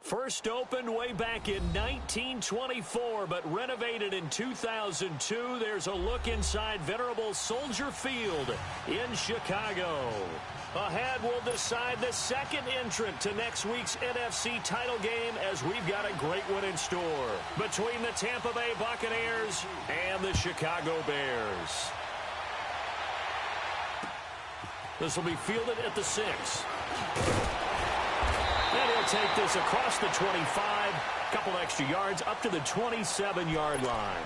First opened way back in 1924, but renovated in 2002. There's a look inside venerable Soldier Field in Chicago. Ahead, we'll decide the second entrant to next week's NFC title game as we've got a great one in store between the Tampa Bay Buccaneers and the Chicago Bears. This will be fielded at the 6. And he'll take this across the 25, a couple extra yards up to the 27-yard line.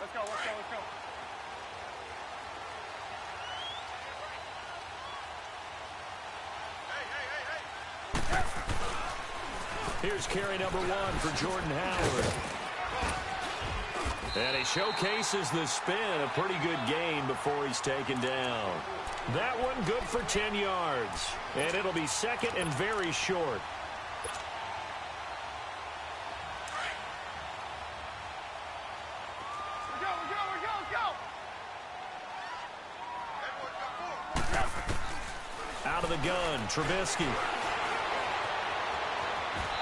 Let's go. Here's carry number 1 for Jordan Howard. And he showcases the spin, a pretty good gain before he's taken down. That one good for 10 yards. And it'll be second and very short. Out of the gun, Trubisky.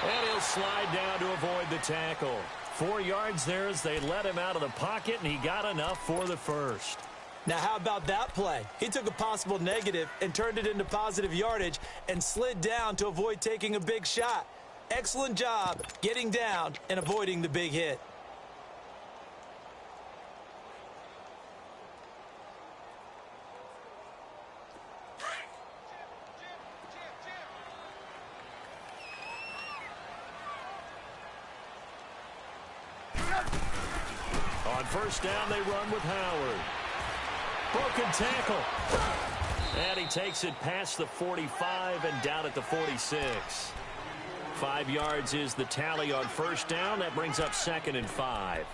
And he'll slide down to avoid the tackle. 4 yards there as they let him out of the pocket, and he got enough for the first. Now, how about that play? He took a possible negative and turned it into positive yardage and slid down to avoid taking a big shot. Excellent job getting down and avoiding the big hit. On first down, they run with Howard. Broken tackle. And he takes it past the 45 and down at the 46. 5 yards is the tally on first down. That brings up 2nd and 5.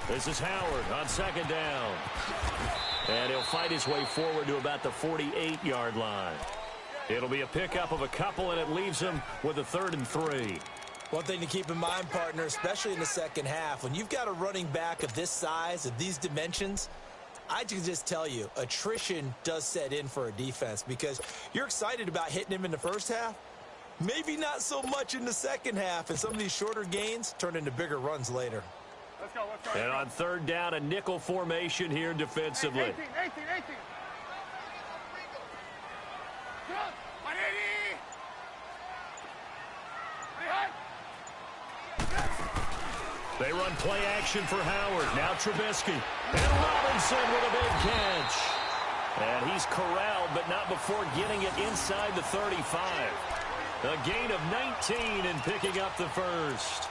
This is Howard on 2nd down. And he'll fight his way forward to about the 48-yard line. It'll be a pickup of a couple, and it leaves him with a 3rd and 3. One thing to keep in mind, partner, especially in the second half, when you've got a running back of this size, of these dimensions, I can just tell you, attrition does set in for a defense because you're excited about hitting him in the first half. Maybe not so much in the second half, and some of these shorter gains turn into bigger runs later. Let's go. And on 3rd down, a nickel formation here defensively. 18. They run play action for Howard. Now Trubisky. And Robinson with a big catch. And he's corralled, but not before getting it inside the 35. A gain of 19 and picking up the first.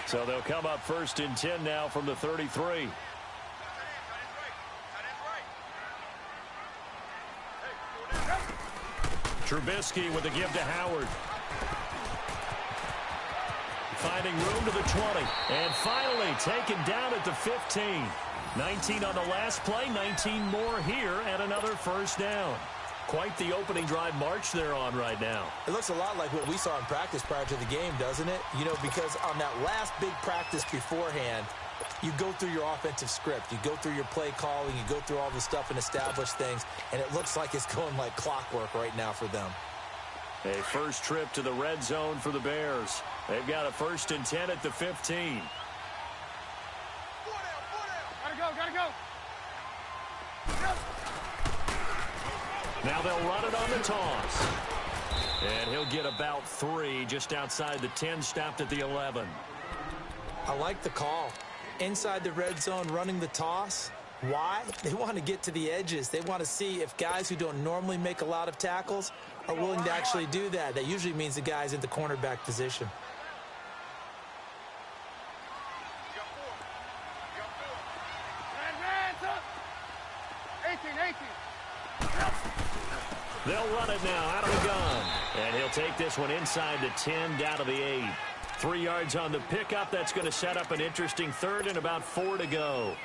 So they'll come up 1st and 10 now from the 33. Trubisky with a give to Howard. Finding room to the 20. And finally taken down at the 15. 19 on the last play, 19 more here, and another first down. Quite the opening drive march they're on right now. It looks a lot like what we saw in practice prior to the game, doesn't it? You know, because on that last big practice beforehand, you go through your offensive script. You go through your play calling. You go through all the stuff and establish things. And it looks like it's going like clockwork right now for them. A first trip to the red zone for the Bears. They've got a 1st and 10 at the 15. Gotta go. Now they'll run it on the toss. And he'll get about 3 just outside the 10, stopped at the 11. I like the call. Inside the red zone running the toss. Why? They want to get to the edges. They want to see if guys who don't normally make a lot of tackles are willing to actually do that. That usually means the guy's in the cornerback position. They'll run it now out of the gun. And he'll take this one inside the 10, down to the 8. 3 yards on the pickup. That's going to set up an interesting third and about 4 to go.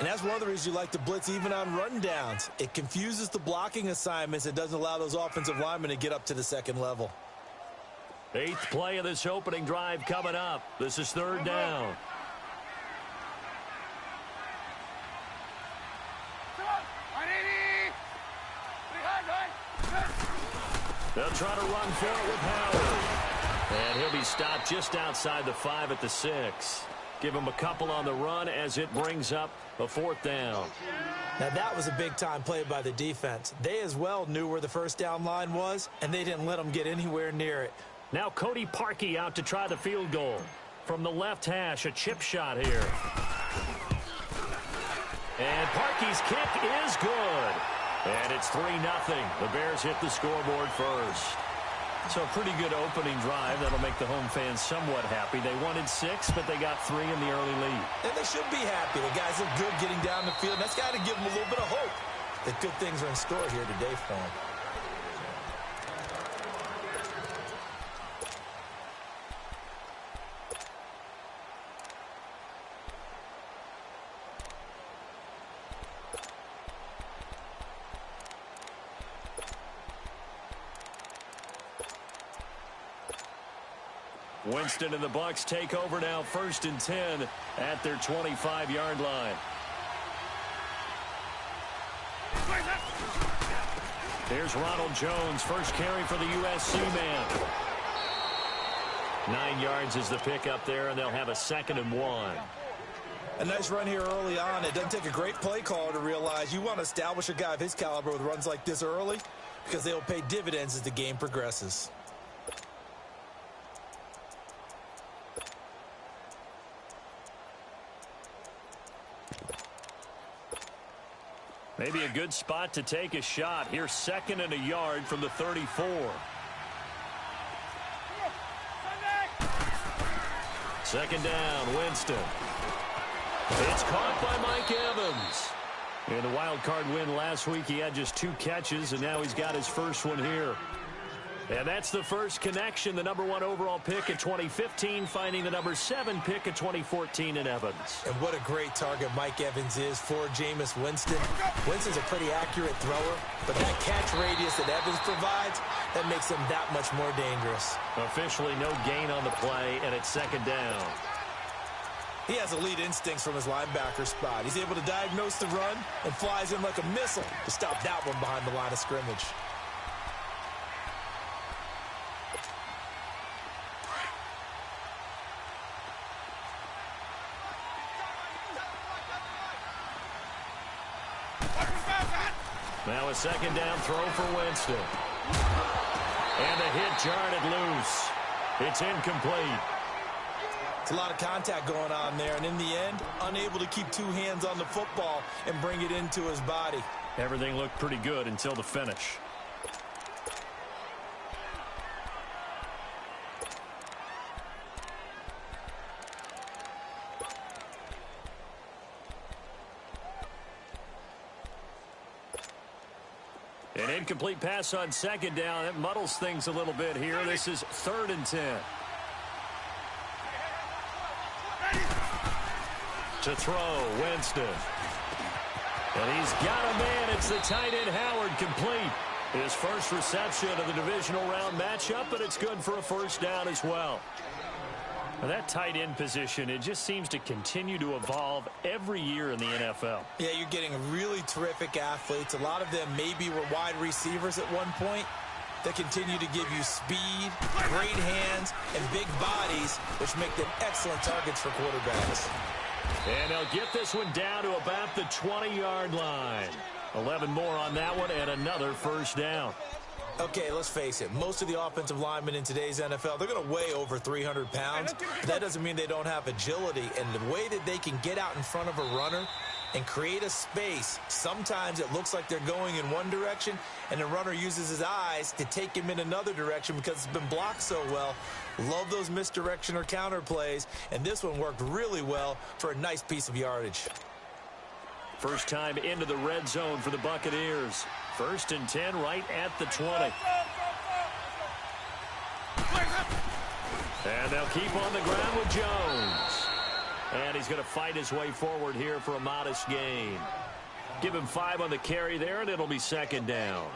And that's one of the reasons you like to blitz even on run downs. It confuses the blocking assignments. It doesn't allow those offensive linemen to get up to the second level. 8th play of this opening drive coming up. This is 3rd down. They'll try to run for it with Howard. And he'll be stopped just outside the 5 at the 6. Give him a couple on the run as it brings up a 4th down. Now that was a big-time play by the defense. They as well knew where the first down line was, and they didn't let them get anywhere near it. Now Cody Parkey out to try the field goal. From the left hash, a chip shot here. And Parkey's kick is good. And it's 3-0. The Bears hit the scoreboard first. So a pretty good opening drive. That'll make the home fans somewhat happy. They wanted 6, but they got 3 in the early lead. And they should be happy. The guys look good getting down the field. That's got to give them a little bit of hope that good things are in store here today for them. Winston and the Bucs take over now, 1st and 10 at their 25-yard line. Here's Ronald Jones, first carry for the USC man. 9 yards is the pickup there, and they'll have a 2nd and 1. A nice run here early on. It doesn't take a great play caller to realize you want to establish a guy of his caliber with runs like this early because they'll pay dividends as the game progresses. Maybe a good spot to take a shot. Here's 2nd and a yard from the 34. Second down, Winston. It's caught by Mike Evans. In the wild card win last week, he had just 2 catches, and now he's got his first one here. And that's the first connection. The number 1 overall pick in 2015 finding the number 7 pick in 2014 in Evans. And what a great target Mike Evans is for Jameis Winston. Winston's a pretty accurate thrower, but that catch radius that Evans provides, that makes him that much more dangerous. Officially no gain on the play, and it's 2nd down. He has elite instincts from his linebacker spot. He's able to diagnose the run and flies in like a missile to stop that one behind the line of scrimmage. Now a 2nd down throw for Winston. And the hit jarred it loose. It's incomplete. It's a lot of contact going on there, and in the end, unable to keep 2 hands on the football and bring it into his body. Everything looked pretty good until the finish. An incomplete pass on 2nd down. That muddles things a little bit here. This is 3rd and 10. To throw, Winston. And he's got a man. It's the tight end, Howard, complete. His first reception of the divisional round matchup, but it's good for a 1st down as well. Now that tight end position, it just seems to continue to evolve every year in the NFL. Yeah, you're getting really terrific athletes. A lot of them maybe were wide receivers at one point. They continue to give you speed, great hands, and big bodies, which make them excellent targets for quarterbacks. And they'll get this one down to about the 20-yard line. 11 more on that one and another 1st down. Okay, let's face it. Most of the offensive linemen in today's NFL, they're going to weigh over 300 pounds. That doesn't mean they don't have agility. And the way that they can get out in front of a runner and create a space, sometimes it looks like they're going in one direction, and the runner uses his eyes to take him in another direction because it's been blocked so well. Love those misdirection or counter plays, and this one worked really well for a nice piece of yardage. First time into the red zone for the Buccaneers. 1st and 10 right at the 20. And they'll keep on the ground with Jones. And he's going to fight his way forward here for a modest gain. Give him 5 on the carry there, and it'll be 2nd down.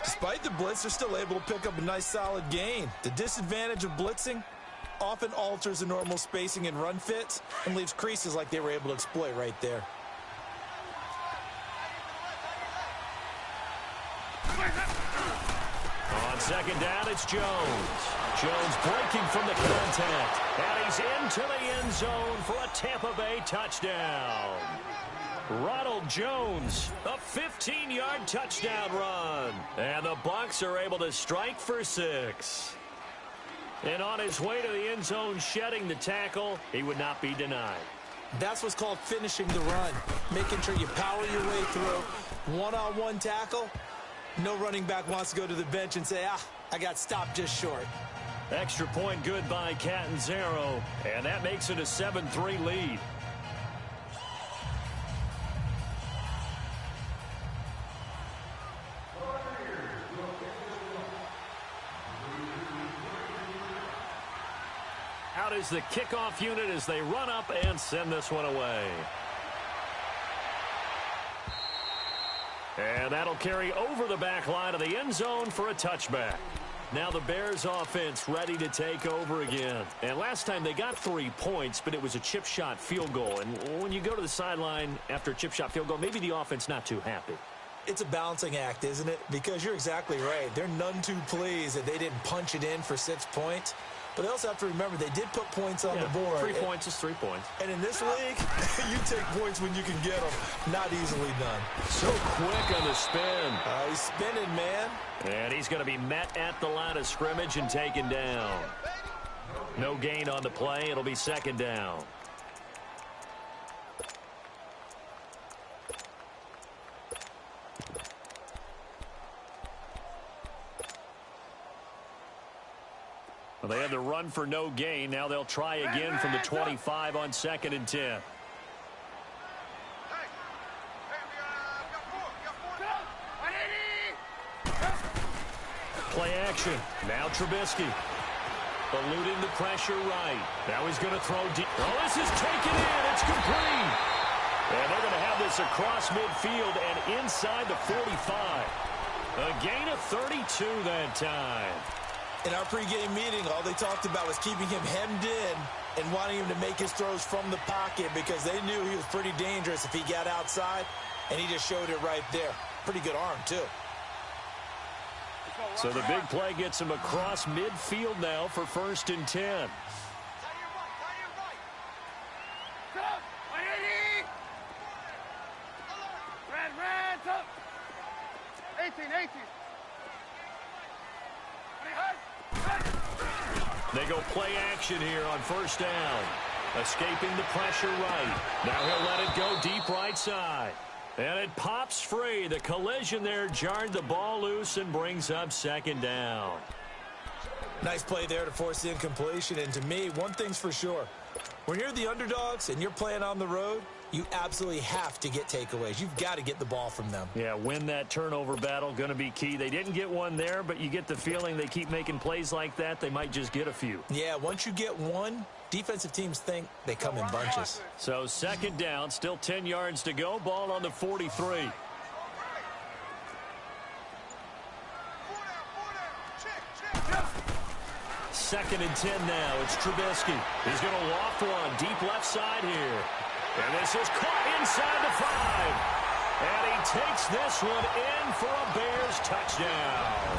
Despite the blitz, they're still able to pick up a nice solid gain. The disadvantage of blitzing often alters the normal spacing and run fits and leaves creases like they were able to exploit right there. On 2nd down, it's Jones. Jones breaking from the contact. And he's into the end zone for a Tampa Bay touchdown. Ronald Jones, a 15-yard touchdown run. And the Bucs are able to strike for 6. And on his way to the end zone, shedding the tackle, he would not be denied. That's what's called finishing the run. Making sure you power your way through. One-on-one tackle. No running back wants to go to the bench and say, I got stopped just short. Extra point good by Catanzaro. And that makes it a 7-3 lead. Out is the kickoff unit as they run up and send this one away. And that'll carry over the back line of the end zone for a touchback. Now the Bears offense ready to take over again. And last time they got 3 points, but it was a chip shot field goal. And when you go to the sideline after a chip shot field goal, maybe the offense not too happy. It's a balancing act, isn't it? Because you're exactly right. They're none too pleased that they didn't punch it in for 6 points. But they also have to remember they did put points on the board. 3 points is 3 points. And in this league, you take points when you can get them. Not easily done. So quick on the spin. He's spinning, man. And he's going to be met at the line of scrimmage and taken down. No gain on the play. It'll be 2nd down. Well, they had the run for no gain. Now they'll try again from the 25 on 2nd and 10. Play action. Now Trubisky. Eluding the pressure right. Now he's going to throw deep. Oh, this is taken in. It's complete. And they're going to have this across midfield and inside the 45. A gain of 32 that time. In our pregame meeting, all they talked about was keeping him hemmed in and wanting him to make his throws from the pocket because they knew he was pretty dangerous if he got outside, and he just showed it right there. Pretty good arm, too. So the big play gets him across midfield now for 1st and 10. 18. They go play action here on 1st down. Escaping the pressure right. Now he'll let it go deep right side. And it pops free. The collision there jarred the ball loose and brings up 2nd down. Nice play there to force the incompletion. And to me, one thing's for sure. When you're the underdogs and you're playing on the road, you absolutely have to get takeaways. You've got to get the ball from them. Yeah, win that turnover battle, going to be key. They didn't get one there, but you get the feeling they keep making plays like that, they might just get a few. Yeah, once you get one, defensive teams think they come in bunches. So 2nd down, still 10 yards to go. Ball on the 43. Second and 10 now. It's Trubisky. He's going to loft one deep left side here. And this is caught inside the 5. And he takes this one in for a Bears touchdown.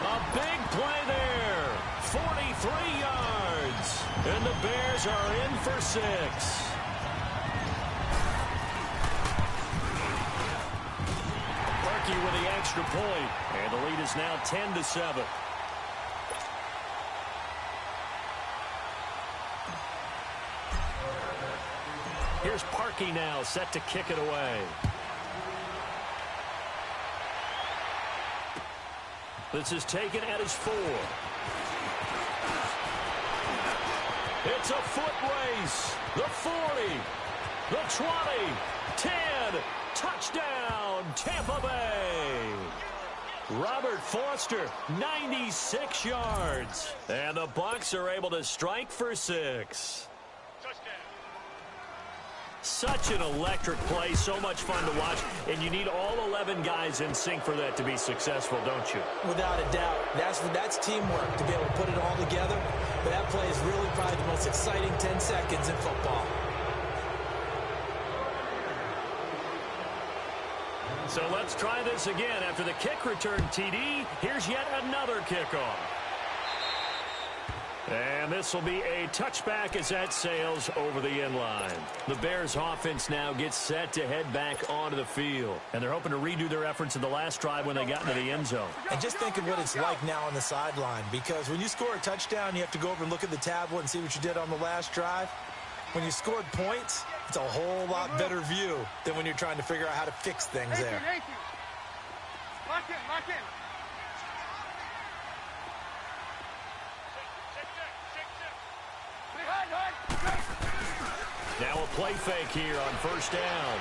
A big play there. 43 yards. And the Bears are in for 6. Berkey the extra point, and the lead is now 10-7. Here's Parkey now, set to kick it away. This is taken at his 4. It's a foot race. The 40, the 20, 10, touchdown, Tampa Bay. Robert Foster, 96 yards. And the Bucs are able to strike for 6. Such an electric play, so much fun to watch, and you need all 11 guys in sync for that to be successful, don't you? Without a doubt. That's teamwork, to be able to put it all together. But that play is really probably the most exciting 10 seconds in football. So let's try this again. After the kick return TD, here's yet another kickoff. And this will be a touchback as that sails over the end line. The Bears offense now gets set to head back onto the field. And they're hoping to redo their efforts in the last drive when they got into the end zone. And just think of what it's like now on the sideline. Because when you score a touchdown, you have to go over and look at the tablet and see what you did on the last drive. When you scored points, it's a whole lot better view than when you're trying to figure out how to fix things there. Lock in, lock in. Now a play fake here on first down.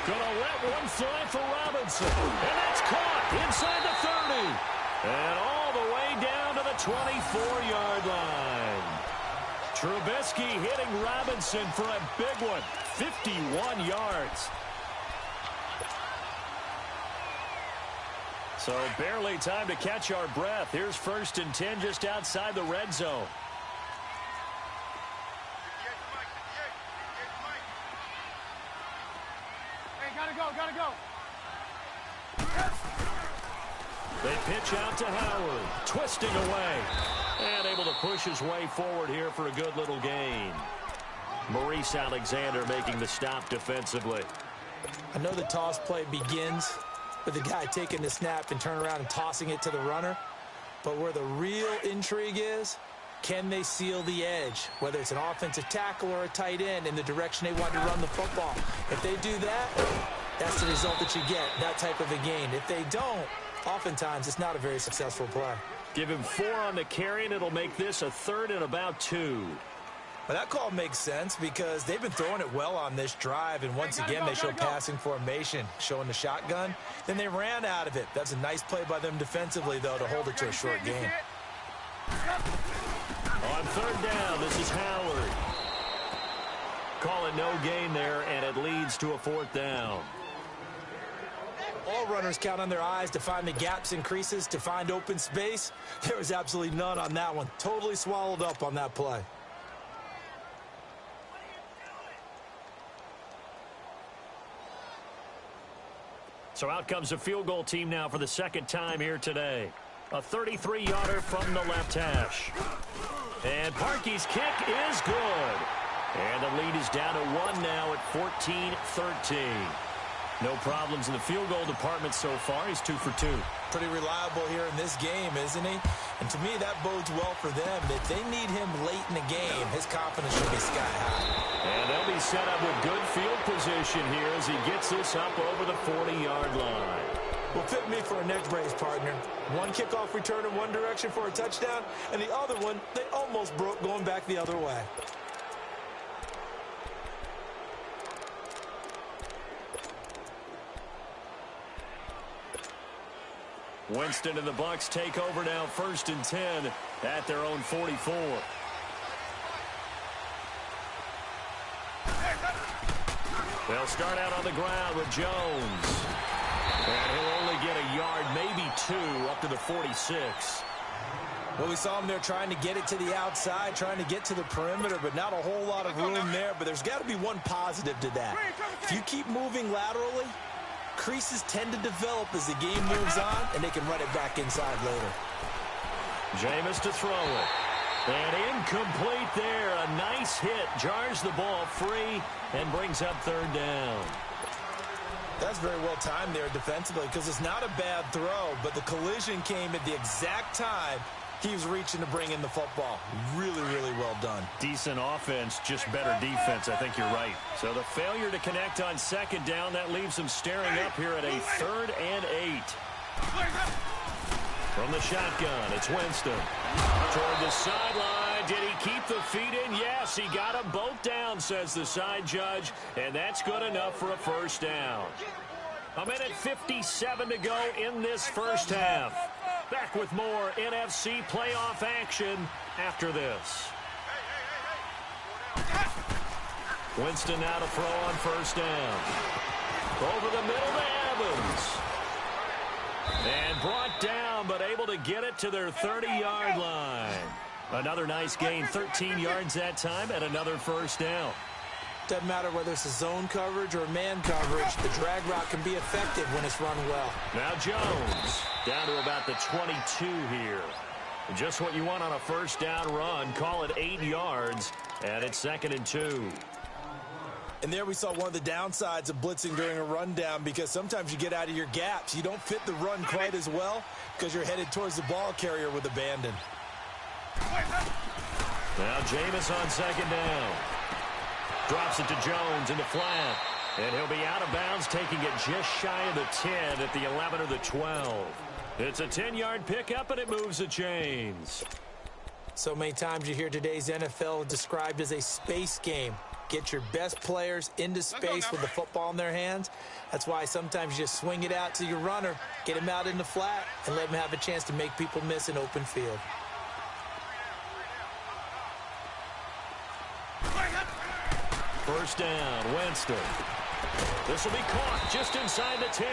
Gonna let one fly for Robinson. And that's caught inside the 30. And all the way down to the 24-yard line. Trubisky hitting Robinson for a big one. 51 yards. So barely time to catch our breath. Here's 1st and 10 just outside the red zone. Gotta go. They pitch out to Howard, twisting away, and able to push his way forward here for a good little gain. Maurice Alexander making the stop defensively. I know the toss play begins with the guy taking the snap and turning around and tossing it to the runner, but where the real intrigue is, can they seal the edge, whether it's an offensive tackle or a tight end, in the direction they want to run the football? If they do that, that's the result that you get, that type of a gain. If they don't, oftentimes it's not a very successful play. Give him 4 on the carry, and it'll make this a 3rd and about 2. Well, that call makes sense because they've been throwing it well on this drive, and once again they show passing formation, showing the shotgun. Then they ran out of it. That's a nice play by them defensively, though, to hold it to a short gain. On 3rd down, this is Howard. Call it no gain there, and it leads to a 4th down. All runners count on their eyes to find the gaps and creases, to find open space. There was absolutely none on that one. Totally swallowed up on that play. So out comes a field goal team now for the 2nd time here today. A 33-yarder from the left hash. And Parkey's kick is good. And the lead is down to 1 now at 14-13. No problems in the field goal department so far. He's 2 for 2. Pretty reliable here in this game, isn't he? And to me, that bodes well for them. If they need him late in the game, his confidence should be sky high. And they'll be set up with good field position here as he gets this up over the 40-yard line. Well, fit me for a neck brace, partner. One kickoff return in one direction for a touchdown, and the other one, they almost broke going back the other way. Winston and the Bucs take over now, 1st and 10 at their own 44. They'll start out on the ground with Jones. And he'll only get a yard, maybe 2, up to the 46. Well, we saw him there trying to get it to the outside, trying to get to the perimeter, but not a whole lot of room there. But there's got to be one positive to that. If you keep moving laterally, creases tend to develop as the game moves on, and they can run it back inside later. Jameis to throw it. And incomplete there. A nice hit. Jars the ball free and brings up 3rd down. That's very well timed there defensively because it's not a bad throw, but the collision came at the exact time he was reaching to bring in the football. Really, really well done. Decent offense, just better defense. I think you're right. So the failure to connect on second down, that leaves them staring up here at a 3rd and 8. From the shotgun, it's Winston. Toward the sideline. Did he keep the feet in? Yes, he got them both down, says the side judge, and that's good enough for a first down. 1:57 to go in this first half. Back with more NFC playoff action after this. Winston now to throw on first down. Over the middle to Evans. And brought down, but able to get it to their 30-yard line. Another nice gain, 13 yards that time, and another first down. Doesn't matter whether it's a zone coverage or man coverage, the drag route can be effective when it's run well. Now Jones down to about the 22 here. Just what you want on a first down run. Call it 8 yards, and it's 2nd and 2. And there we saw one of the downsides of blitzing during a rundown because sometimes you get out of your gaps. You don't fit the run quite as well because you're headed towards the ball carrier with abandon. Now Jameis on second down. Drops it to Jones in the flat. And he'll be out of bounds, taking it just shy of the 10 at the 11 or the 12. It's a 10-yard pickup, and it moves the chains. So many times you hear today's NFL described as a space game. Get your best players into space with the football in their hands. That's why sometimes you just swing it out to your runner, get him out in the flat, and let him have a chance to make people miss an open field. First down, Winston. This will be caught just inside the 10.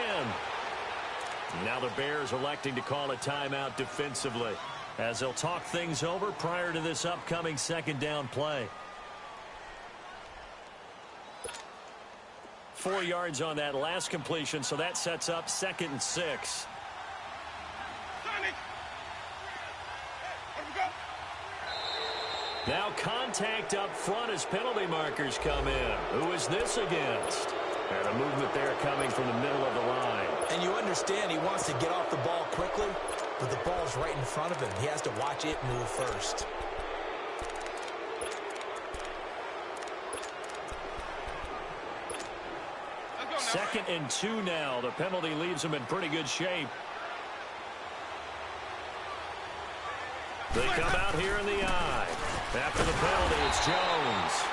Now the Bears electing to call a timeout defensively as they'll talk things over prior to this upcoming second down play. 4 yards on that last completion, so that sets up 2nd and 6. Now contact up front as penalty markers come in. Who is this against? And a movement there coming from the middle of the line. And you understand he wants to get off the ball quickly, but the ball's right in front of him. He has to watch it move first. Second and 2 now. The penalty leaves him in pretty good shape. They come out here in the eye. After the penalty, it's Jones.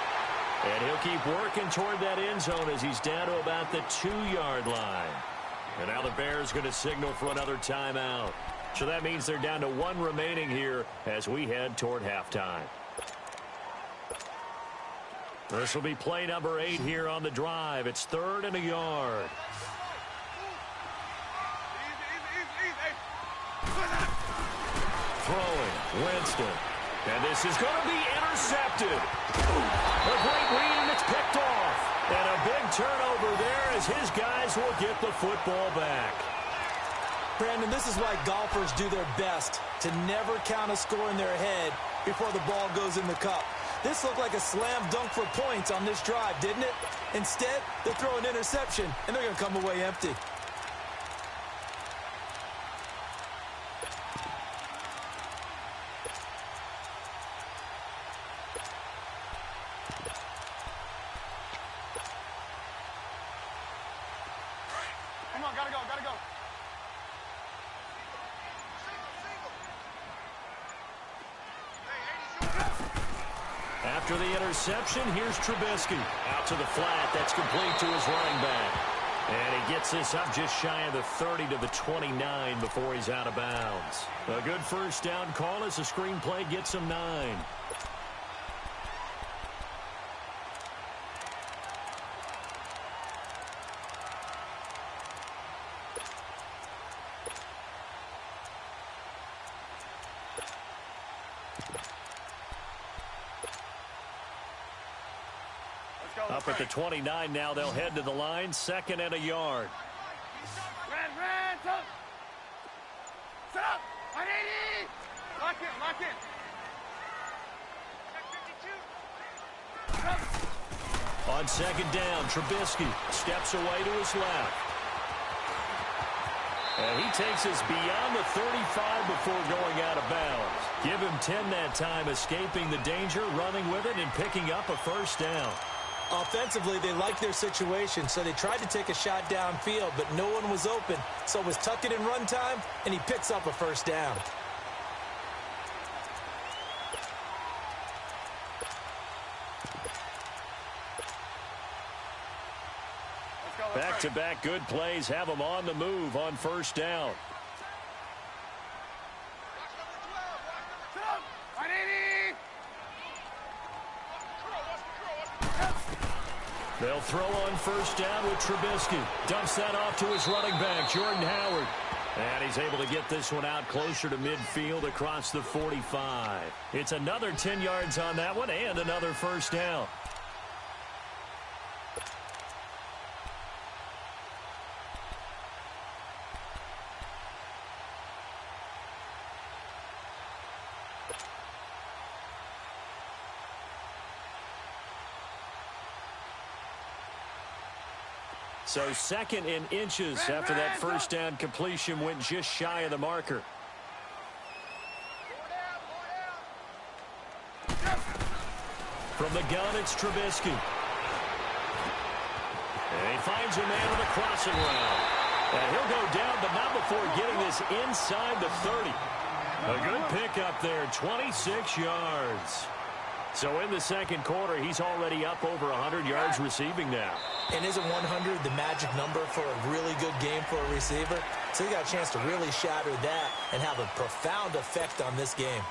And he'll keep working toward that end zone as he's down to about the 2-yard line. And now the Bears going to signal for another timeout. So that means they're down to 1 remaining here as we head toward halftime. This will be play number 8 here on the drive. It's 3rd and a yard. Throwing, Winston. And this is going to be intercepted. A great read, and it's picked off. And a big turnover there as his guys will get the football back. Brandon, this is why golfers do their best to never count a score in their head before the ball goes in the cup. This looked like a slam dunk for points on this drive, didn't it? Instead, they throw an interception, and they're going to come away empty. Come on, gotta go, gotta go. After the interception, here's Trubisky. Out to the flat. That's complete to his running back. And he gets this up just shy of the 30 to the 29 before he's out of bounds. A good first down call as the screenplay gets him 9. Up at the 29 now, they'll head to the line. 2nd and a yard. Red, up. Set up. 180. Lock in, lock in. On second down, Trubisky steps away to his left. And he takes us beyond the 35 before going out of bounds. Give him 10 that time, escaping the danger, running with it, and picking up a first down. Offensively, they liked their situation, so they tried to take a shot downfield, but no one was open. So it was tuck it in run time, and he picks up a first down. Back-to-back good plays have them on the move on first down. They'll throw on first down with Trubisky. Dumps that off to his running back, Jordan Howard. And he's able to get this one out closer to midfield across the 45. It's another 10 yards on that one and another first down. So second in inches after that first down completion went just shy of the marker. From the gun, it's Trubisky. And he finds a man on the crossing route. And he'll go down, but not before getting this inside the 30. A good pickup there, 26 yards. So in the second quarter, he's already up over 100 yards receiving now. And isn't 100 the magic number for a really good game for a receiver? So he got a chance to really shatter that and have a profound effect on this game.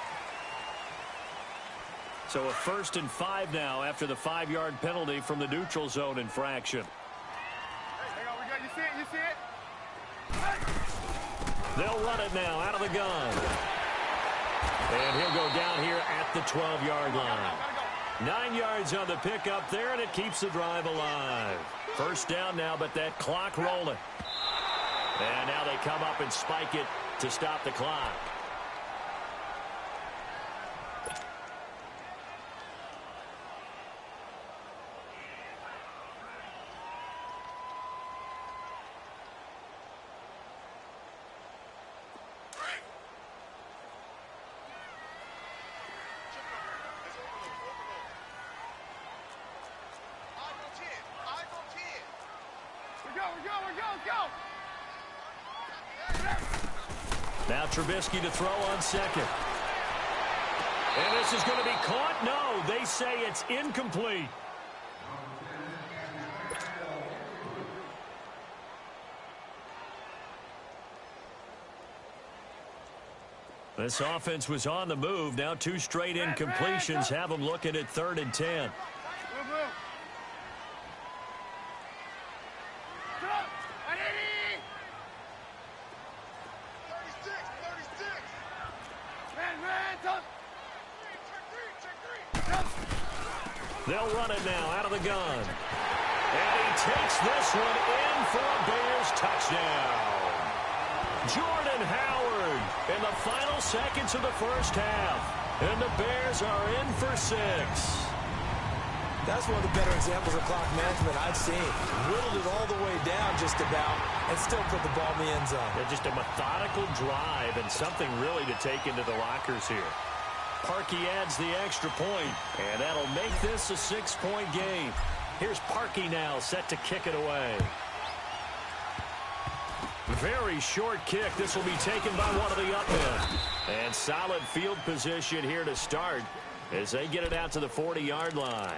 So a 1st and 5 now after the 5-yard penalty from the neutral zone infraction. Hang on, we got, you see it, you see it? They'll run it now out of the gun. And he'll go down here at the 12-yard line. 9 yards on the pickup there, and it keeps the drive alive. First down now, but that clock rolling. And now they come up and spike it to stop the clock. Now Trubisky to throw on second. And this is going to be caught. No, they say it's incomplete. This offense was on the move. Now 2 straight incompletions have them looking at 3rd and 10. They'll run it now out of the gun. And he takes this one in for a Bears touchdown. Jordan Howard in the final seconds of the first half. And the Bears are in for 6. That's one of the better examples of clock management I've seen. Whittled it all the way down just about and still put the ball in the end zone. Yeah, just a methodical drive and something really to take into the lockers here. Parkey adds the extra point, and that'll make this a 6-point game. Here's Parkey now set to kick it away. Very short kick. This will be taken by one of the up men. And solid field position here to start as they get it out to the 40-yard line.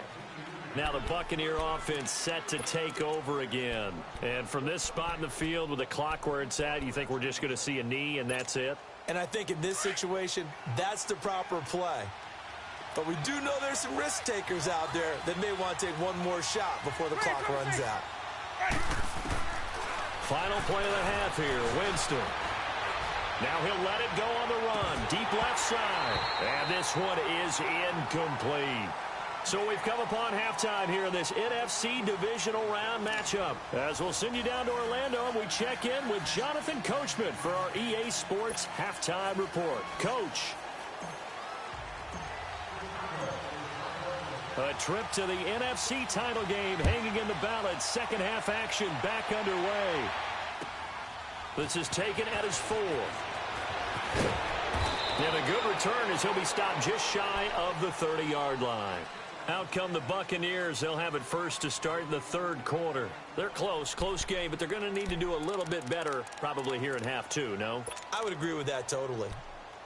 Now the Buccaneer offense set to take over again. And from this spot in the field with the clock where it's at, you think we're just going to see a knee and that's it? And I think in this situation, that's the proper play. But we do know there's some risk takers out there that may want to take one more shot before the clock runs out. Final play of the half here, Winston. Now he'll let it go on the run, deep left side. And this one is incomplete. So we've come upon halftime here in this NFC Divisional Round matchup. As we'll send you down to Orlando, and we check in with Jonathan Coachman for our EA Sports Halftime Report. Coach. A trip to the NFC title game hanging in the balance. Second half action back underway. This is taken at his 4th. And a good return as he'll be stopped just shy of the 30-yard line. Out come the Buccaneers. They'll have it first to start in the 3rd quarter. They're close game, but they're going to need to do a little bit better probably here in half 2, no? I would agree with that totally.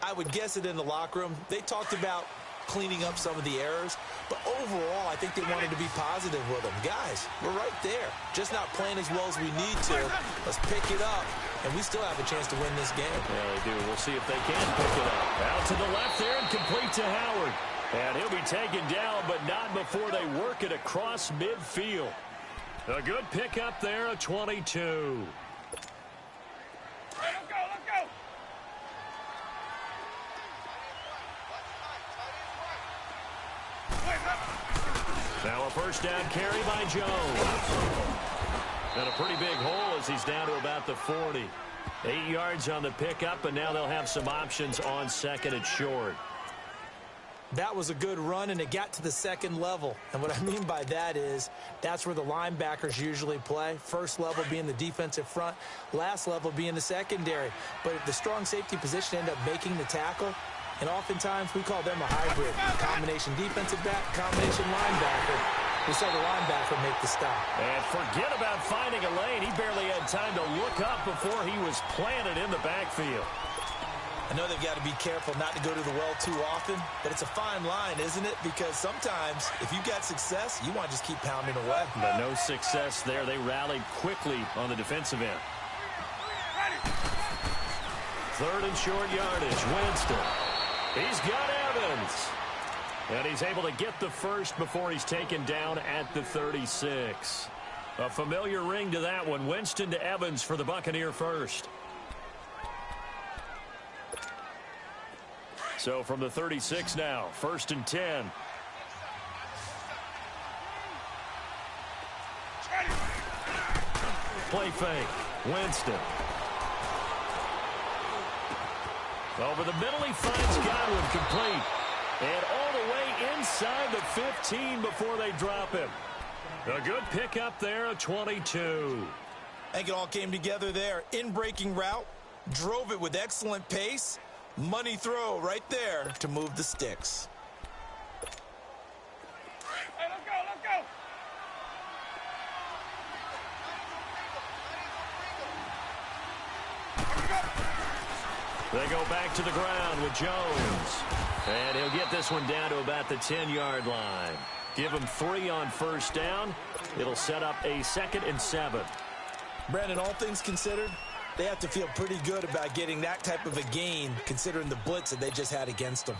I would guess it in the locker room. They talked about cleaning up some of the errors, but overall, I think they wanted to be positive with them. Guys, we're right there. Just not playing as well as we need to. Let's pick it up, and we still have a chance to win this game. Yeah, they do. We'll see if they can pick it up. Out to the left there and complete to Howard. And he'll be taken down, but not before they work it across midfield. A good pickup there, a 22. Let's go. Now a first down carry by Jones. And a pretty big hole as he's down to about the 40. 8 yards on the pickup, and now they'll have some options on 2nd and short. That was a good run, and it got to the 2nd level. And what I mean by that is that's where the linebackers usually play. First level being the defensive front, last level being the secondary. But the strong safety position ended up making the tackle, and oftentimes we call them a hybrid. Combination defensive back, combination linebacker. We saw the linebacker make the stop. And forget about finding a lane. He barely had time to look up before he was planted in the backfield. I know they've got to be careful not to go to the well too often, but it's a fine line, isn't it? Because sometimes if you've got success, you want to just keep pounding away. But no success there. They rallied quickly on the defensive end. 3rd and short yardage. Winston. He's got Evans. And he's able to get the first before he's taken down at the 36. A familiar ring to that one. Winston to Evans for the Buccaneer first. So from the 36 now, 1st and 10. Play fake. Winston. Over the middle, he finds Godwin complete. And all the way inside the 15 before they drop him. A good pickup there, a 22. I think it all came together there. In-breaking route, drove it with excellent pace. Money throw right there to move the sticks. Hey, let's go. They go back to the ground with Jones. And he'll get this one down to about the 10-yard line. Give him 3 on first down. It'll set up a 2nd and 7. Brandon, all things considered, they have to feel pretty good about getting that type of a gain considering the blitz that they just had against them.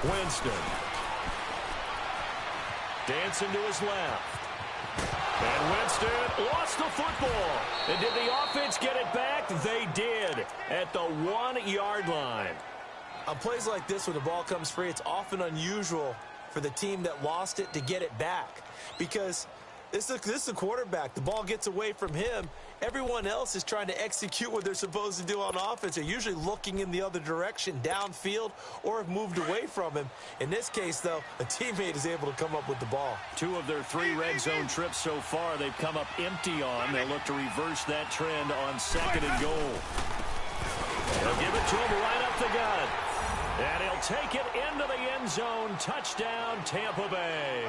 Winston. Dancing to his left. And Winston lost the football. And did the offense get it back? They did at the 1-yard line. On plays like this where the ball comes free, it's often unusual for the team that lost it to get it back. Because this is the quarterback. The ball gets away from him. Everyone else is trying to execute what they're supposed to do on offense. They're usually looking in the other direction, downfield, or have moved away from him. In this case, though, a teammate is able to come up with the ball. 2 of their 3 red zone trips so far they've come up empty on. They'll look to reverse that trend on 2nd and goal. They'll give it to him right up the gut. And he'll take it into the end zone. Touchdown, Tampa Bay.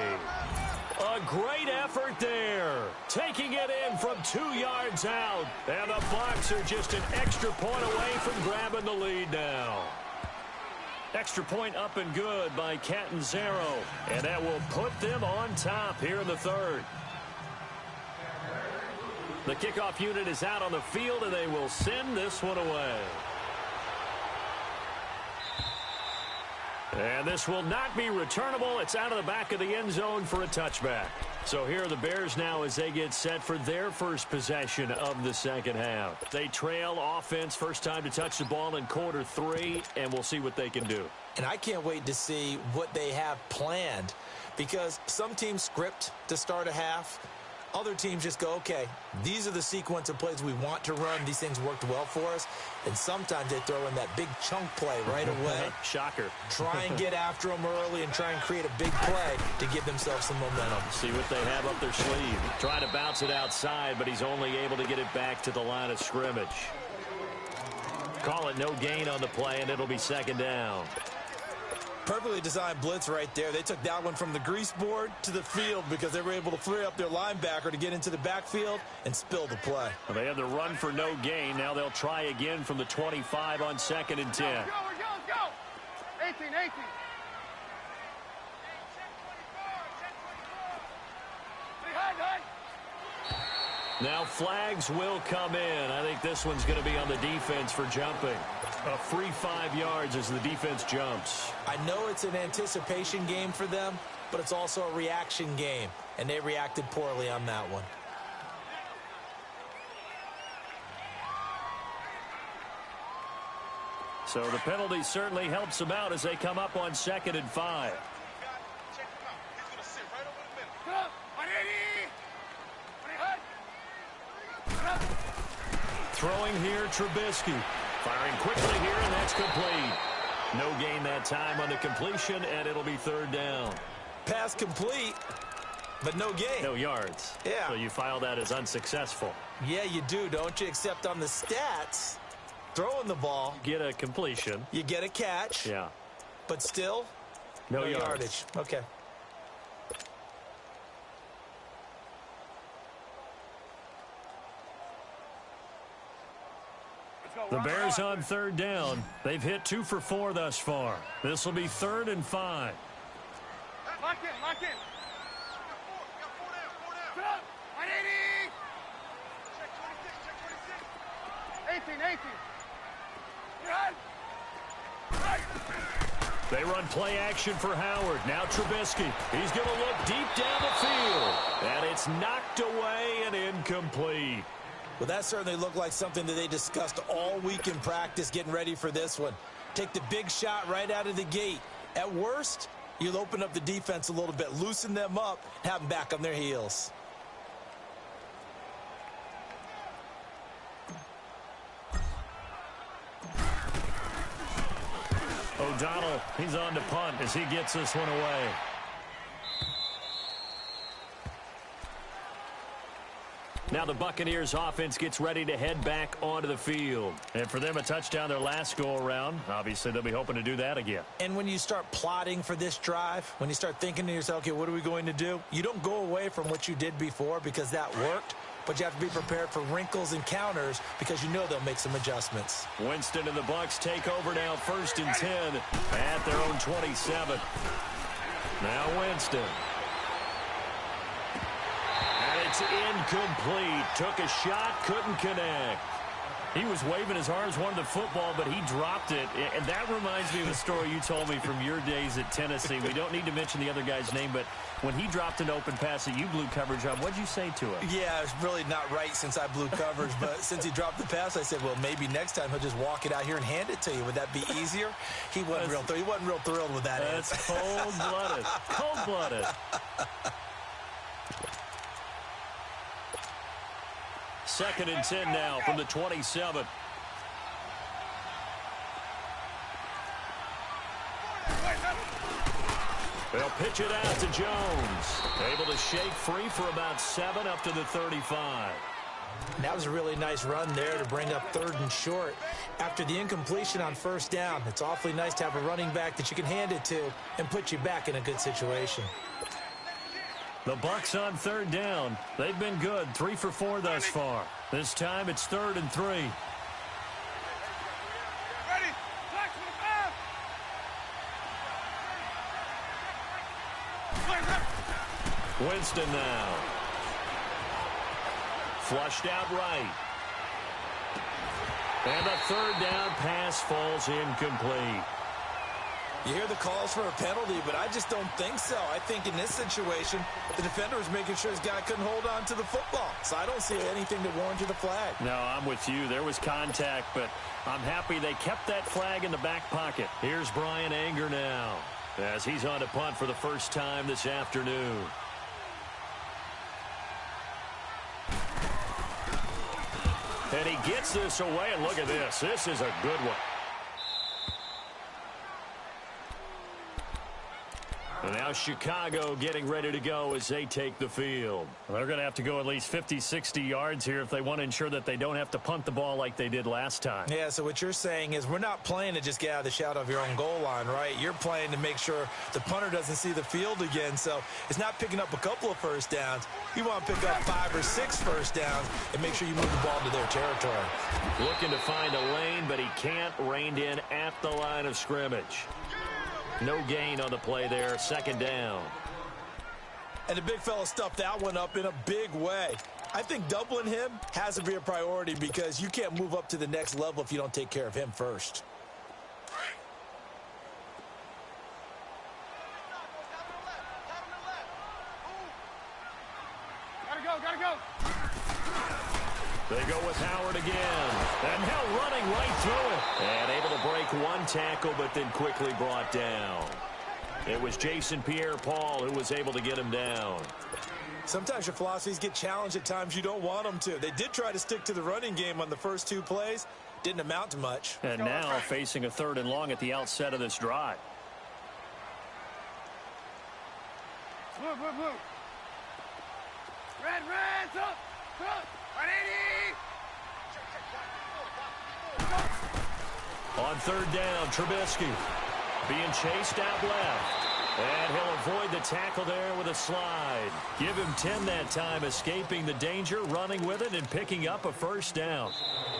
A great effort there. Taking it in from 2 yards out. And the Bucs are just an extra point away from grabbing the lead now. Extra point up and good by Catanzaro. And that will put them on top here in the 3rd. The kickoff unit is out on the field, and they will send this one away. And this will not be returnable. It's out of the back of the end zone for a touchback. So here are the Bears now as they get set for their first possession of the 2nd half. They trail offense, first time to touch the ball in quarter 3, and we'll see what they can do. And I can't wait to see what they have planned, because some teams script to start a half. Other teams just go, okay, these are the sequence of plays we want to run. These things worked well for us. And sometimes they throw in that big chunk play right away. Shocker. Try and get after them early and try and create a big play to give themselves some momentum. See what they have up their sleeve. Trying to bounce it outside, but he's only able to get it back to the line of scrimmage. Call it no gain on the play, and it'll be second down. Perfectly designed blitz right there. They took that one from the grease board to the field because they were able to free up their linebacker to get into the backfield and spill the play. Well, they had the run for no gain. Now they'll try again from the 25 on 2nd and 10. Go, go. 18, 18. Now flags will come in. I think this one's going to be on the defense for jumping. A free 5 yards as the defense jumps. I know it's an anticipation game for them, but it's also a reaction game, and they reacted poorly on that one. So the penalty certainly helps them out as they come up on 2nd and 5. Throwing here, Trubisky. Firing quickly here, and that's complete. No gain that time on the completion, and it'll be 3rd down. Pass complete, but no gain. No yards. Yeah. So you file that as unsuccessful. Yeah, you do, don't you? Except on the stats, throwing the ball. Get a completion. You get a catch. Yeah. But still, no yardage. Okay. The Bears on 3rd down. They've hit 2 for 4 thus far. This will be 3rd and 5. Lock in, lock in. 18, 18. They run play action for Howard. Now Trubisky. He's going to look deep down the field. And it's knocked away and incomplete. Well, that certainly looked like something that they discussed all week in practice getting ready for this one. Take the big shot right out of the gate. At worst, you'll open up the defense a little bit, loosen them up, have them back on their heels. O'Donnell, he's on to punt as he gets this one away. Now the Buccaneers offense gets ready to head back onto the field. And for them, a touchdown their last go-around. Obviously, they'll be hoping to do that again. And when you start plotting for this drive, when you start thinking to yourself, okay, what are we going to do? You don't go away from what you did before because that worked, but you have to be prepared for wrinkles and counters because you know they'll make some adjustments. Winston and the Bucs take over now 1st and 10 at their own 27. Now Winston. It's incomplete. Took a shot, couldn't connect. He was waving his arms, wanted the football, but he dropped it. And that reminds me of a story you told me from your days at Tennessee. We don't need to mention the other guy's name, but when he dropped an open pass that you blew coverage on, what'd you say to him? Yeah, it's really not right since I blew coverage, but since he dropped the pass, I said, well, maybe next time he'll just walk it out here and hand it to you. Would that be easier? He wasn't real thrilled with that. That's cold-blooded. Cold-blooded. 2nd and 10 now from the 27. They'll pitch it out to Jones. Able to shake free for about 7 up to the 35. That was a really nice run there to bring up 3rd and short. After the incompletion on 1st down, it's awfully nice to have a running back that you can hand it to and put you back in a good situation. The Bucs on 3rd down. They've been good, 3 for 4 thus far. This time it's 3rd and 3. Ready? Flex for the pass. Winston now. Flushed out right. And the 3rd down pass falls incomplete. You hear the calls for a penalty, but I just don't think so. I think in this situation, the defender was making sure his guy couldn't hold on to the football. So I don't see anything that warranted a flag. No, I'm with you. There was contact, but I'm happy they kept that flag in the back pocket. Here's Brian Anger now as he's on to punt for the first time this afternoon. And he gets this away, and look at this. This is a good one. And now Chicago getting ready to go as they take the field. Well, they're going to have to go at least 50, 60 yards here if they want to ensure that they don't have to punt the ball like they did last time. Yeah, so what you're saying is we're not playing to just get out of the shadow of your own goal line, right? You're playing to make sure the punter doesn't see the field again. So it's not picking up a couple of first downs. You want to pick up 5 or 6 first downs and make sure you move the ball into their territory. Looking to find a lane, but he can't. Reined in at the line of scrimmage. No gain on the play there, second down. And the big fella stuffed that one up in a big way. I think doubling him has to be a priority because you can't move up to the next level if you don't take care of him first. Gotta go. They go with Howard again. And now running right through it. And able to break one tackle, but then quickly brought down. It was Jason Pierre-Paul who was able to get him down. Sometimes your philosophies get challenged at times you don't want them to. They did try to stick to the running game on the first 2 plays. Didn't amount to much. And now facing a 3rd and long at the outset of this drive. Blue. Red, up. 180. On 3rd down, Trubisky being chased out left. And he'll avoid the tackle there with a slide. Give him 10 that time, escaping the danger, running with it, and picking up a first down.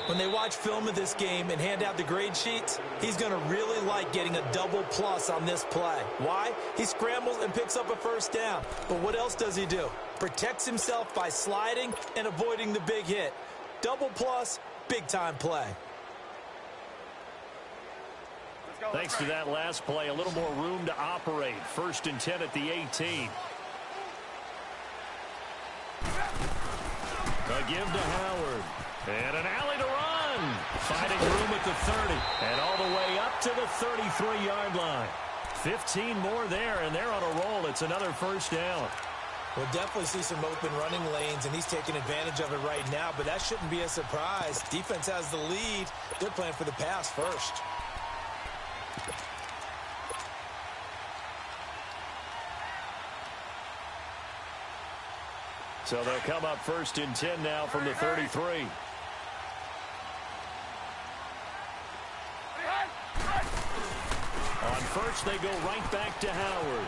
When they watch film of this game and hand out the grade sheets, he's going to really like getting a double plus on this play. Why? He scrambles and picks up a first down. But what else does he do? Protects himself by sliding and avoiding the big hit. Double plus, big-time play. Thanks to that last play, a little more room to operate. 1st and 10 at the 18. A give to Howard. And an alley to run. Finding room at the 30. And all the way up to the 33-yard line. 15 more there, and they're on a roll. It's another first down. We'll definitely see some open running lanes, and he's taking advantage of it right now, but that shouldn't be a surprise. Defense has the lead. They're playing for the pass first. So they'll come up 1st and 10 now from the 33. On first, they go right back to Howard.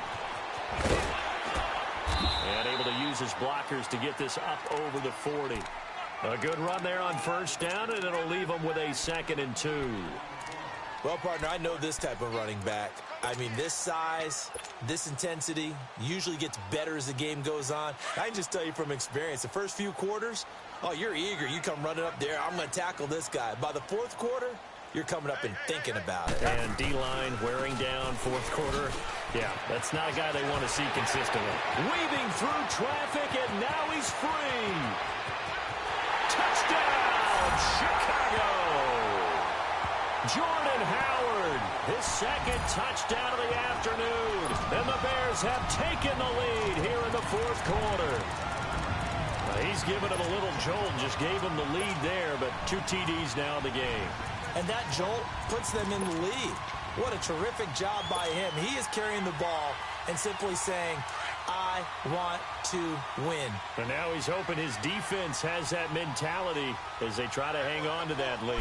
And able to use his blockers to get this up over the 40. A good run there on first down, and it'll leave them with a 2nd and 2. Well, partner, I know this type of running back. I mean, this size, this intensity usually gets better as the game goes on. I can just tell you from experience, the first few quarters, oh, you're eager. You come running up there, I'm going to tackle this guy. By the 4th quarter, you're coming up and thinking about it. And D-line wearing down 4th quarter. Yeah, that's not a guy they want to see consistently. Weaving through traffic, and now he's free. Touchdown, Chicago! Jordan Howard, his 2nd touchdown of the afternoon. And the Bears have taken the lead here in the 4th quarter. He's given him a little jolt, just gave him the lead there, but 2 TDs now in the game. And that jolt puts them in the lead. What a terrific job by him. He is carrying the ball and simply saying, I want to win. And now he's hoping his defense has that mentality as they try to hang on to that lead.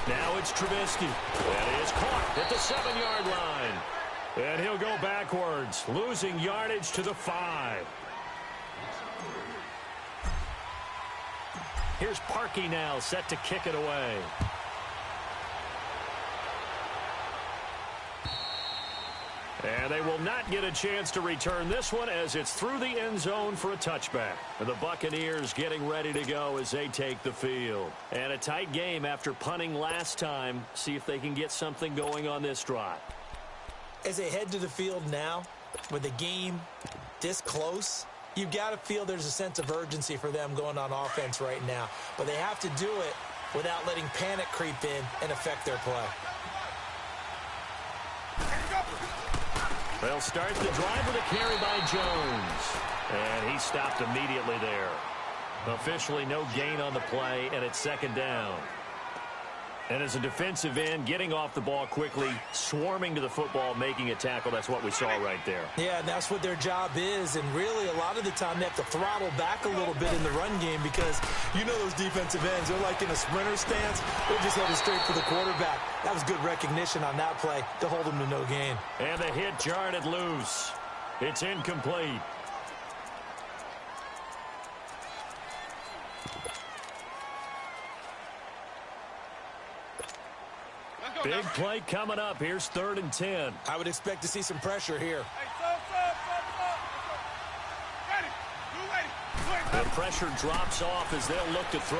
Now it's Trubisky. That is caught at the 7-yard line. And he'll go backwards, losing yardage to the 5. Here's Parkey now, set to kick it away. And they will not get a chance to return this one as it's through the end zone for a touchback. And the Buccaneers getting ready to go as they take the field. And a tight game after punting last time. See if they can get something going on this drive. As they head to the field now, with the game this close, you've got to feel there's a sense of urgency for them going on offense right now. But they have to do it without letting panic creep in and affect their play. They'll start the drive with a carry by Jones. And he stopped immediately there. Officially no gain on the play, and it's second down. And as a defensive end, getting off the ball quickly, swarming to the football, making a tackle, that's what we saw right there. Yeah, and that's what their job is. And really, a lot of the time, they have to throttle back a little bit in the run game because you know those defensive ends, they're like in a sprinter stance. They're just headed straight for the quarterback. That was good recognition on that play to hold them to no gain. And the hit jarred it loose. It's incomplete. Big play coming up. Here's 3rd and 10. I would expect to see some pressure here. The pressure drops off as they'll look to throw.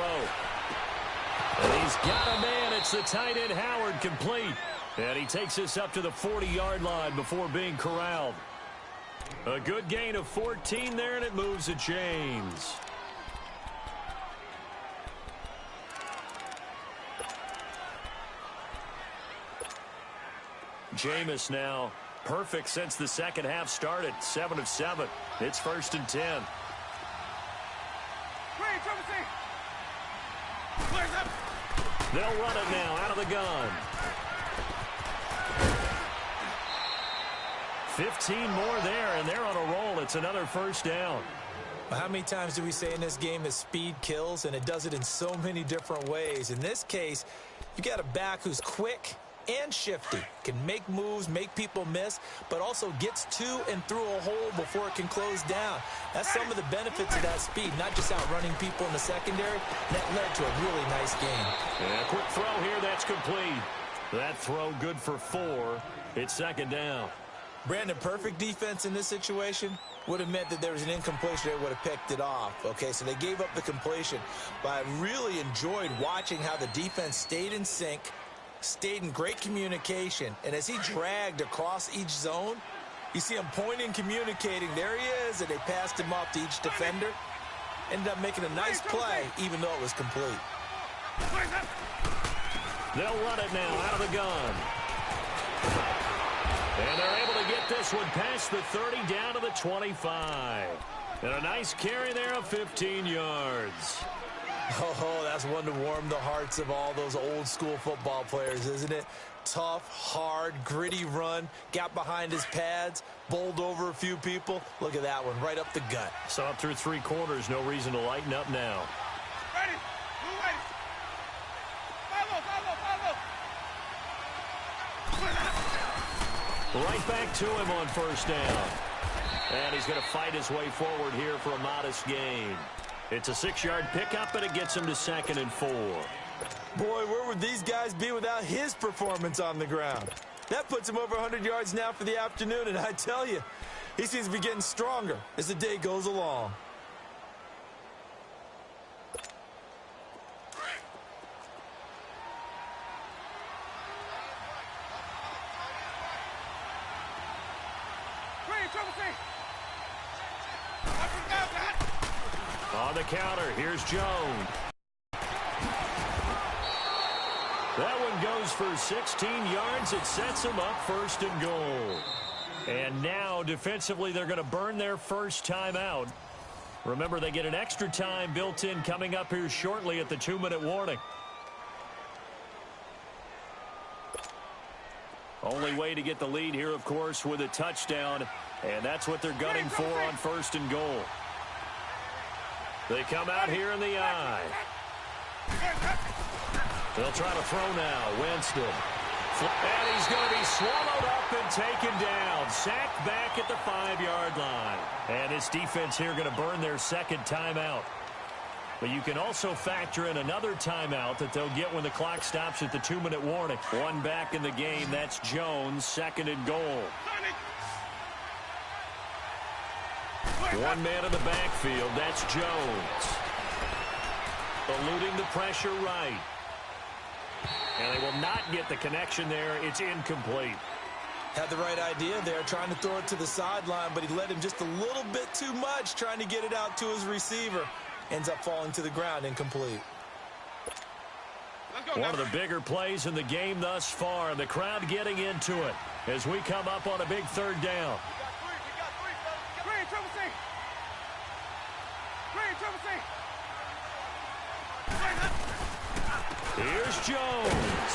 And he's got a man. It's the tight end Howard, complete. And he takes this up to the 40-yard line before being corralled. A good gain of 14 there, and it moves the chains. Jameis now perfect since the second half started. 7 of 7. It's 1st and 10. They'll run it now out of the gun. 15 more there, and they're on a roll. It's another 1st down. How many times do we say in this game that speed kills, and it does it in so many different ways? In this case, you got a back who's quick and shifty, can make moves, make people miss, but also gets to and through a hole before it can close down. That's some of the benefits of that speed, not just outrunning people in the secondary. That led to a really nice game. And a quick throw here, that's complete. That throw good for 4. It's 2nd down. Brandon, perfect defense in this situation would have meant that there was an incompletion. They would have picked it off. Okay, so they gave up the completion. But I really enjoyed watching how the defense stayed in sync, stayed in great communication, and as he dragged across each zone, you see him pointing, communicating. There he is, and they passed him off to each defender. Ended up making a nice play, even though it was complete. They'll run it now out of the gun. And they're able to get this one past the 30 down to the 25. And a nice carry there of 15 yards. Oh, that's one to warm the hearts of all those old-school football players, isn't it? Tough, hard, gritty run, got behind his pads, bowled over a few people. Look at that one, right up the gut. So up through 3 quarters, no reason to lighten up now. Ready. Move ready. Follow. Right back to him on 1st down. And he's going to fight his way forward here for a modest gain. It's a 6-yard pickup, and it gets him to 2nd and 4. Boy, where would these guys be without his performance on the ground? That puts him over 100 yards now for the afternoon, and I tell you, he seems to be getting stronger as the day goes along. On the counter, here's Jones. That one goes for 16 yards. It sets him up 1st and goal. And now, defensively, they're going to burn their first timeout. Remember, they get an extra time built in coming up here shortly at the 2-minute warning. Only way to get the lead here, of course, with a touchdown. And that's what they're gunning for on 1st and goal. They come out here in the eye. They'll try to throw now. Winston. And he's going to be swallowed up and taken down. Sacked back at the 5-yard line. And this defense here going to burn their 2nd timeout. But you can also factor in another timeout that they'll get when the clock stops at the 2-minute warning. One back in the game. That's Jones. 2nd and goal. One man in the backfield. That's Jones. Eluding the pressure right. And they will not get the connection there. It's incomplete. Had the right idea there, trying to throw it to the sideline, but he led him just a little bit too much, trying to get it out to his receiver. Ends up falling to the ground, incomplete. One of the bigger plays in the game thus far. The crowd getting into it as we come up on a big 3rd down. Here's Jones.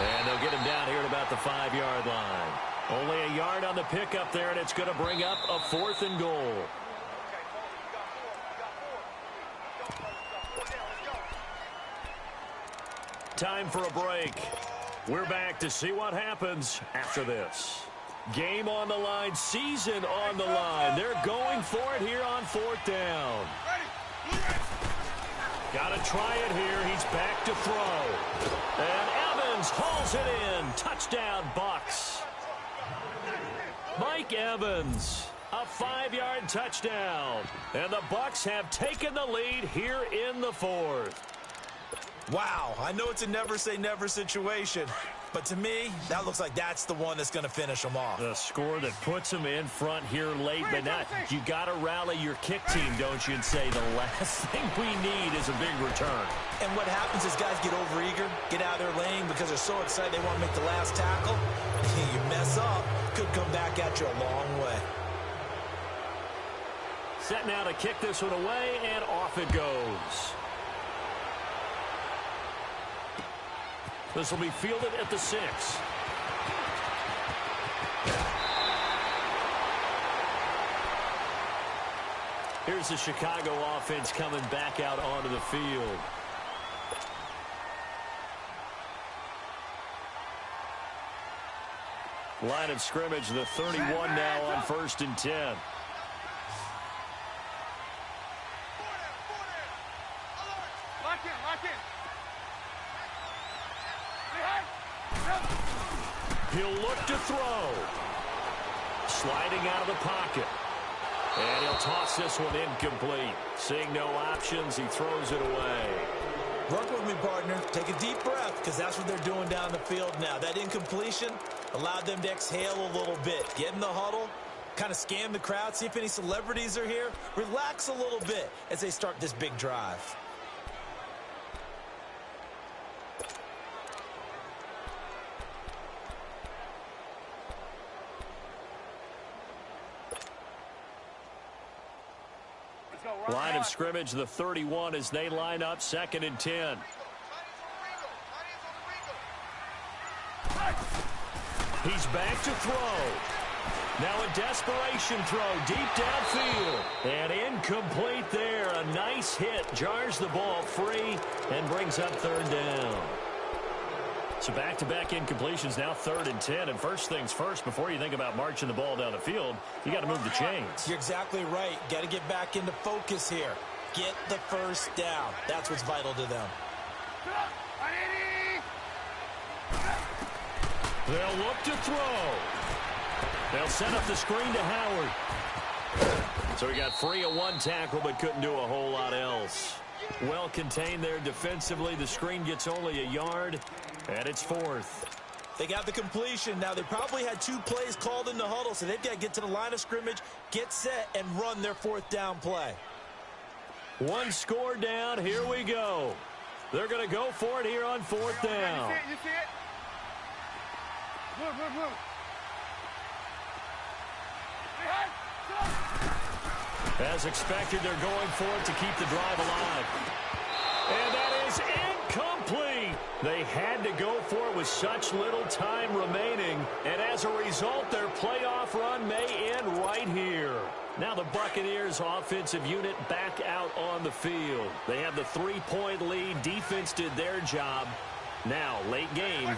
And they'll get him down here at about the 5-yard line. Only a yard on the pickup there, and it's going to bring up a 4th and goal. Time for a break. We're back to see what happens after this. Game on the line, season on the line. They're going for it here on 4th down. Got to try it here. He's back to throw. And Evans hauls it in. Touchdown, Bucs. Mike Evans, a 5-yard touchdown. And the Bucs have taken the lead here in the 4th. Wow, I know it's a never-say-never situation, but to me, that looks like that's the one that's going to finish them off. The score that puts them in front here late, but not. You got to rally your kick team, don't you, and say the last thing we need is a big return. And what happens is guys get overeager, get out of their lane because they're so excited they want to make the last tackle. You mess up, could come back at you a long way. Set now to kick this one away, and off it goes. This will be fielded at the 6. Here's the Chicago offense coming back out onto the field. Line of scrimmage, the 31 now on 1st and 10. He'll look to throw. Sliding out of the pocket. And he'll toss this one incomplete. Seeing no options, he throws it away. Work with me, partner. Take a deep breath, because that's what they're doing down the field now. That incompletion allowed them to exhale a little bit. Get in the huddle, kind of scan the crowd, see if any celebrities are here. Relax a little bit as they start this big drive. Line of scrimmage, the 31, as they line up 2nd and 10. He's back to throw. Now a desperation throw deep downfield. And incomplete there. A nice hit. Jars the ball free and brings up 3rd down. So back-to-back incompletions, now 3rd and 10. And first things first, before you think about marching the ball down the field, you got to move the chains. You're exactly right. Got to get back into focus here. Get the first down. That's what's vital to them. They'll look to throw. They'll set up the screen to Howard. So he got free of one tackle, but couldn't do a whole lot else. Well contained there defensively. The screen gets only a yard, and it's 4th. They got the completion. Now, they probably had 2 plays called in the huddle, so they've got to get to the line of scrimmage, get set, and run their 4th down play. One score down. Here we go. They're going to go for it here on 4th down. You see it? Move. As expected, they're going for it to keep the drive alive. And that is incomplete. They had to go for it with such little time remaining. And as a result, their playoff run may end right here. Now the Buccaneers offensive unit back out on the field. They have the 3-point lead. Defense did their job. Now, late game.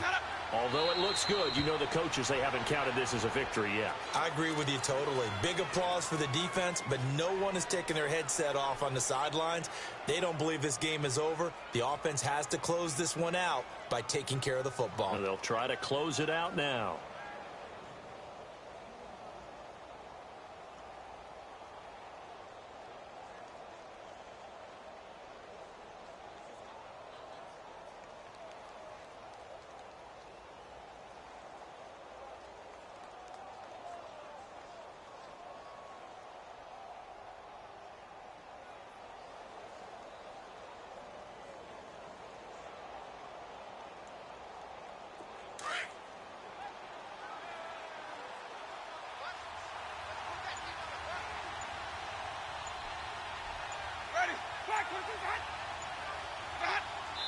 Although it looks good, you know the coaches, they haven't counted this as a victory yet. I agree with you totally. Big applause for the defense, but no one is taking their headset off on the sidelines. They don't believe this game is over. The offense has to close this one out by taking care of the football. And they'll try to close it out now.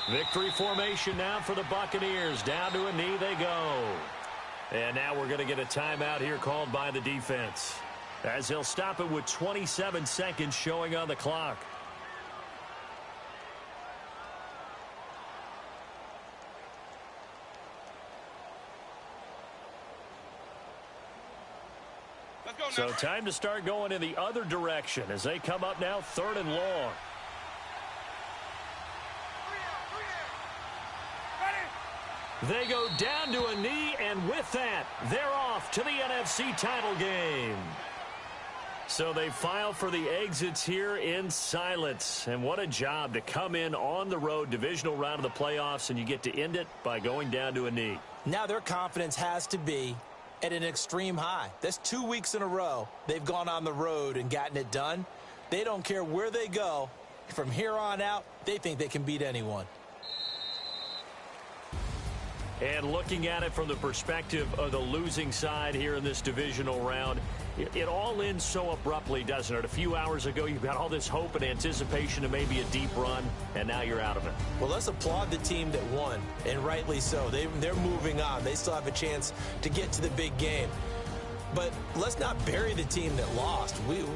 Victory formation now for the Buccaneers. Down to a knee they go. And now we're going to get a timeout here called by the defense, as they'll stop it with 27 seconds showing on the clock. So time to start going in the other direction as they come up now 3rd and long. They go down to a knee, and with that, they're off to the NFC title game. So they file for the exits here in silence. And what a job to come in on the road, divisional round of the playoffs, and you get to end it by going down to a knee. Now their confidence has to be at an extreme high. That's 2 weeks in a row they've gone on the road and gotten it done. They don't care where they go. From here on out, they think they can beat anyone. And looking at it from the perspective of the losing side here in this divisional round, it all ends so abruptly, doesn't it? A few hours ago, you've got all this hope and anticipation of maybe a deep run, and now you're out of it. Well, let's applaud the team that won, and rightly so. They're moving on. They still have a chance to get to the big game. But let's not bury the team that lost.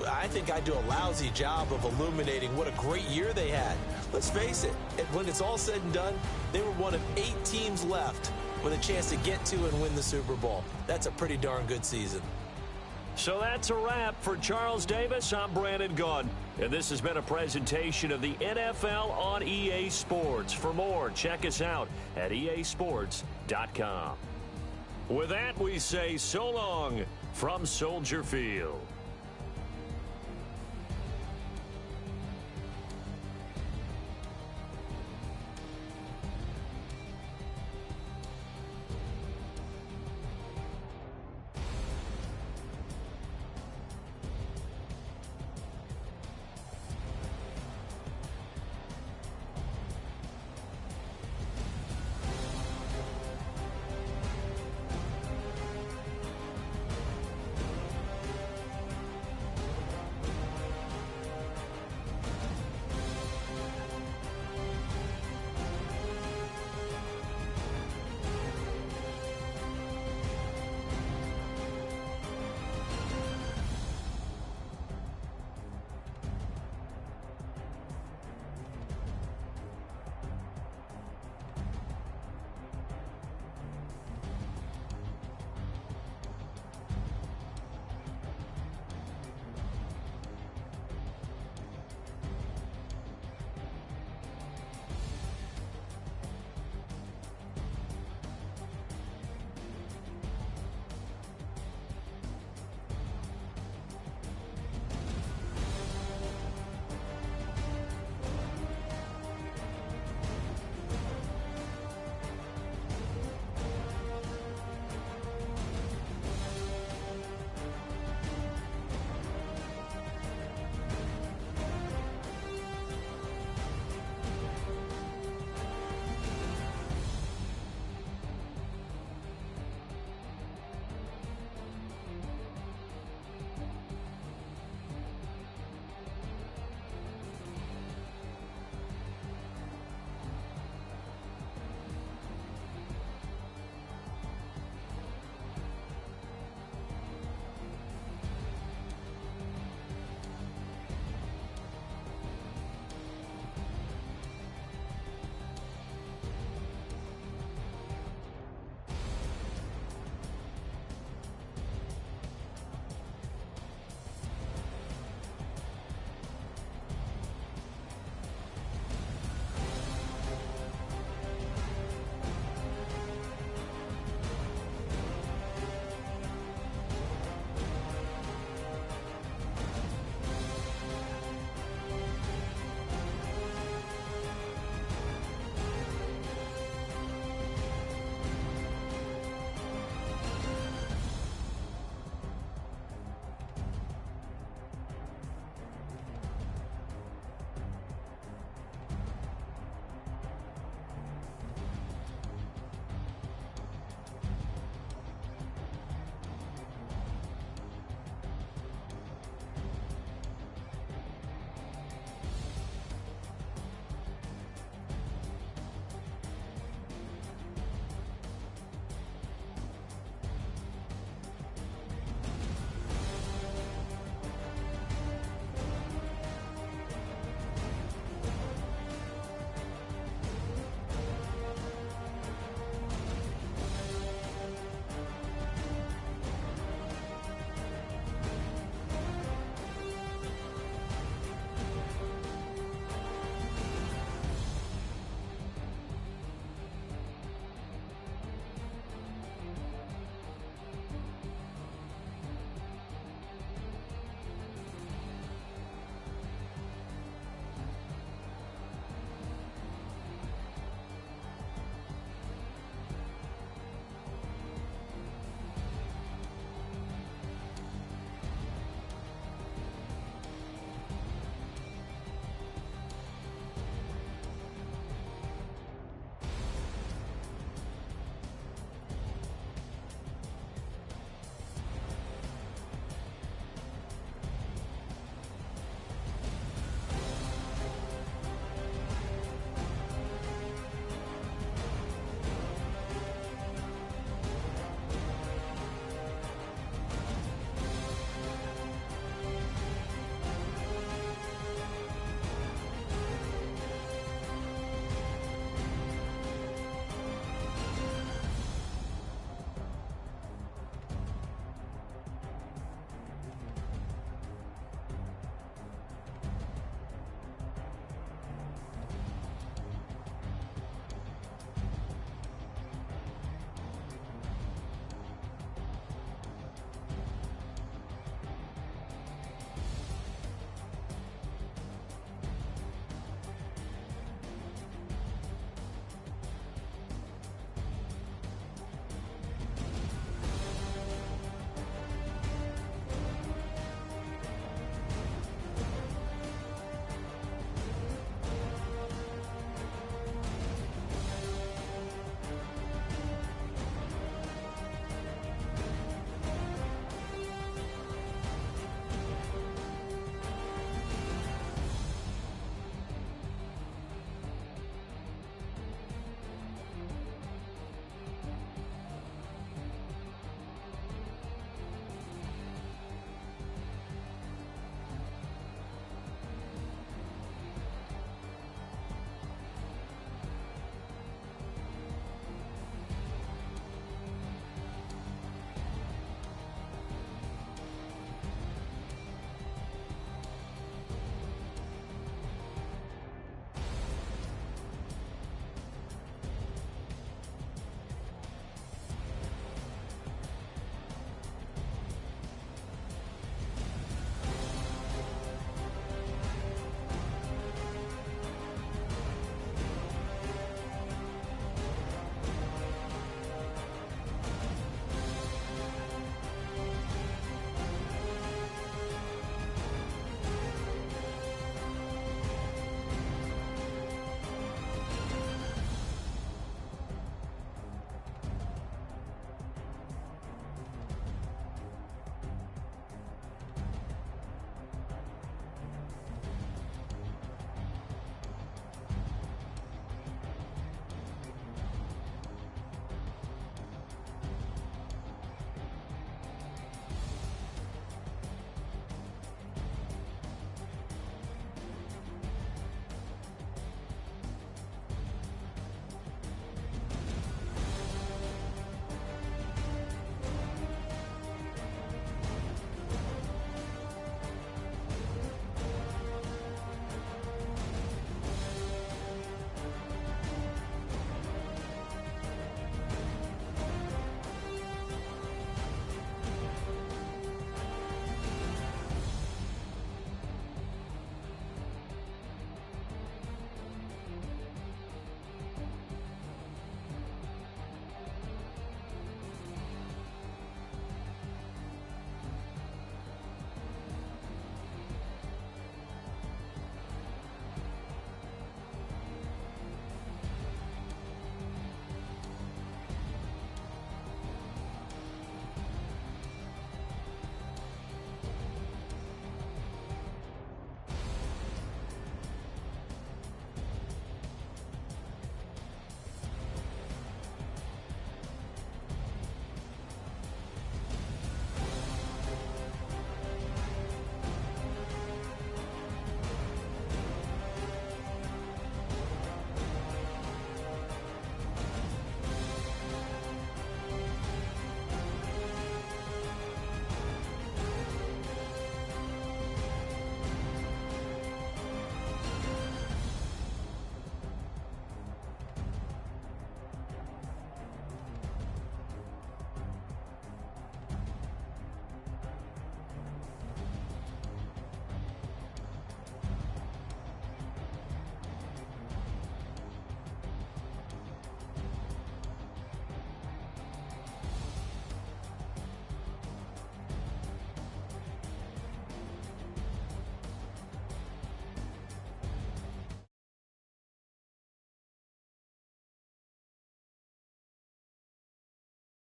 I think I do a lousy job of illuminating what a great year they had. Let's face it, when it's all said and done, they were one of 8 teams left with a chance to get to and win the Super Bowl. That's a pretty darn good season. So that's a wrap for Charles Davis. I'm Brandon Gaudin, and this has been a presentation of the NFL on EA Sports. For more, check us out at easports.com. With that, we say so long from Soldier Field.